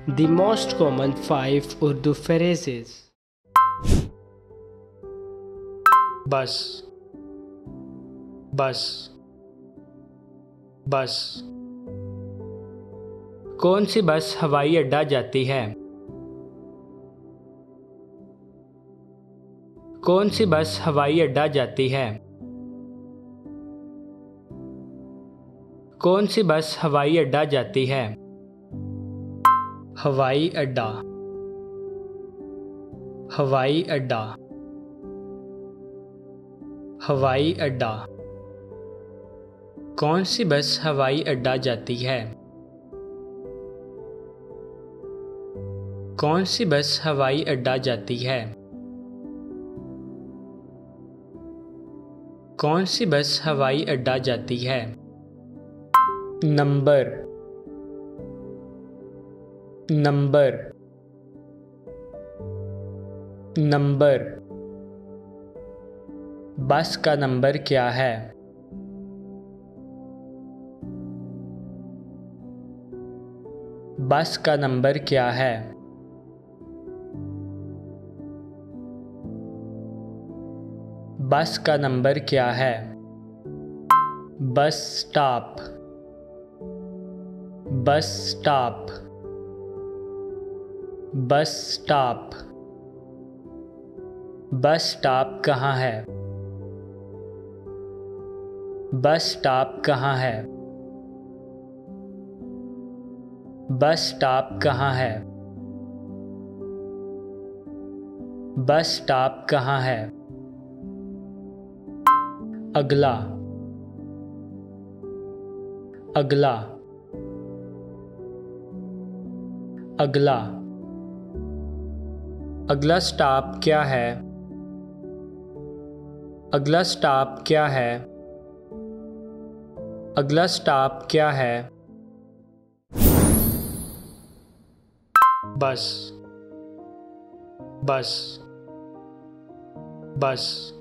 The most common 5 Urdu phrases. बस बस बस। कौन सी बस हवाई अड्डा जाती है? कौन सी बस हवाई अड्डा जाती है? कौन सी बस हवाई अड्डा जाती है? हवाई अड्डा हवाई अड्डा हवाई अड्डा। कौन सी बस हवाई अड्डा जाती है? कौन सी बस हवाई अड्डा जाती है? कौन सी बस हवाई अड्डा जाती है? Number number number. बस का नंबर क्या है? बस का नंबर क्या है? बस का नंबर क्या है? Bus stop bus stop bus stop. Bus stop कहाँ है? बस स्टॉप कहाँ है? बस स्टॉप कहाँ है? बस स्टॉप कहाँ है? अगला अगला अगला। अगला स्टॉप क्या है? अगला स्टॉप क्या है? अगला स्टॉप क्या है? बस बस बस।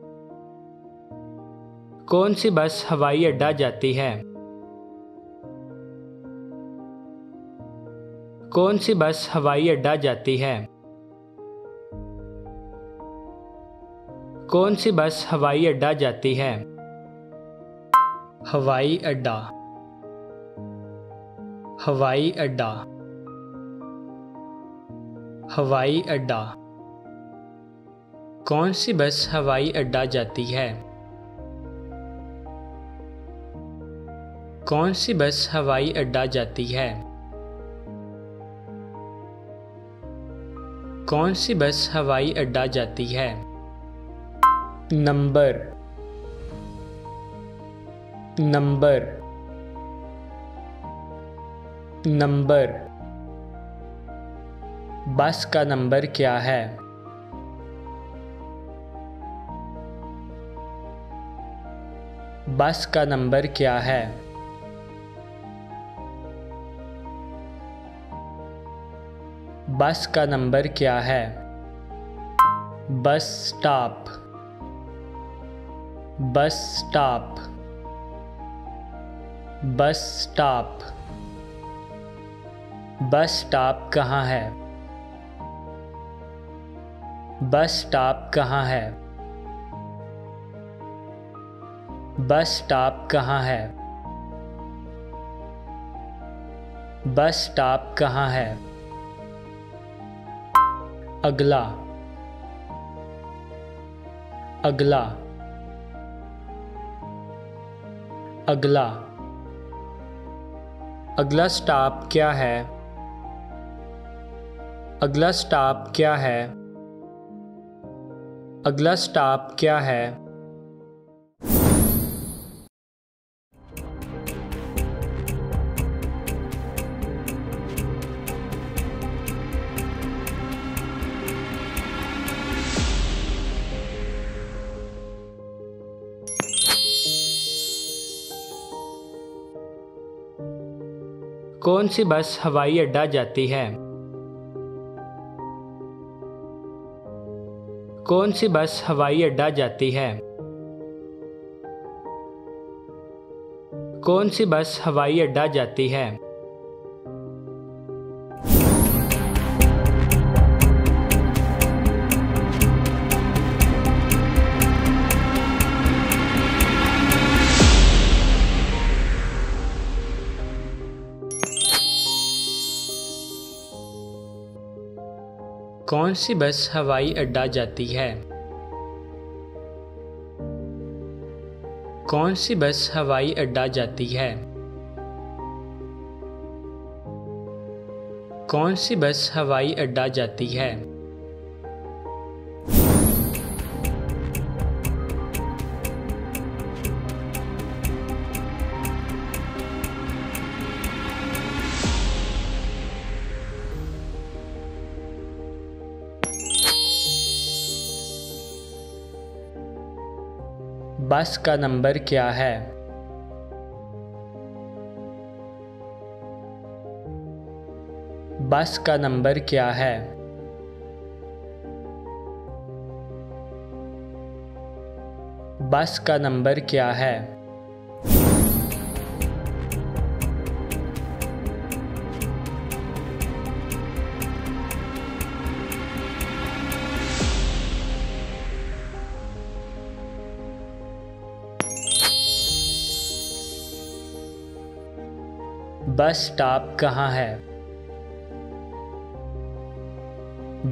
कौन सी बस हवाई अड्डा जाती है? कौन सी बस हवाई अड्डा जाती है? कौन सी बस हवाई अड्डा जाती है? हवाई अड्डा हवाई अड्डा हवाई अड्डा। कौन सी बस हवाई अड्डा जाती है? कौन सी बस हवाई अड्डा जाती है? कौन सी बस हवाई अड्डा जाती है? Number number number. बस का नंबर क्या है? बस का नंबर क्या है? बस का नंबर क्या है? Bus stop bus stop bus stop. Bus stop कहाँ है? बस स्टॉप कहाँ है? बस स्टॉप कहाँ है? बस स्टॉप कहाँ है? अगला अगला अगला। अगला स्टॉप क्या है? अगला स्टॉप क्या है? अगला स्टॉप क्या है? कौन सी बस हवाई अड्डा जाती है? कौन सी बस हवाई अड्डा जाती है? कौन सी बस हवाई अड्डा जाती है? कौन सी बस हवाई अड्डा जाती है? कौन सी बस हवाई अड्डा जाती है? कौन सी बस हवाई अड्डा जाती है? बस का नंबर क्या है? बस का नंबर क्या है? बस का नंबर क्या है? बस स्टॉप कहाँ है?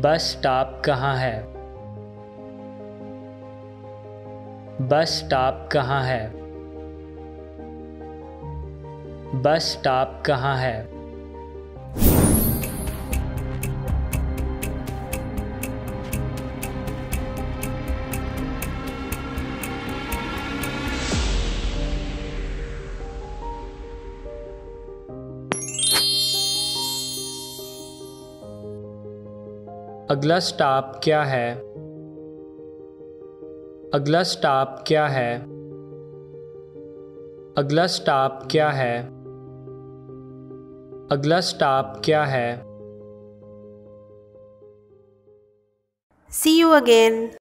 बस स्टॉप कहाँ है? बस स्टॉप कहाँ है? बस स्टॉप कहाँ है? अगला स्टॉप क्या है? अगला स्टॉप क्या है? अगला स्टॉप क्या है? अगला स्टॉप क्या है? See you again.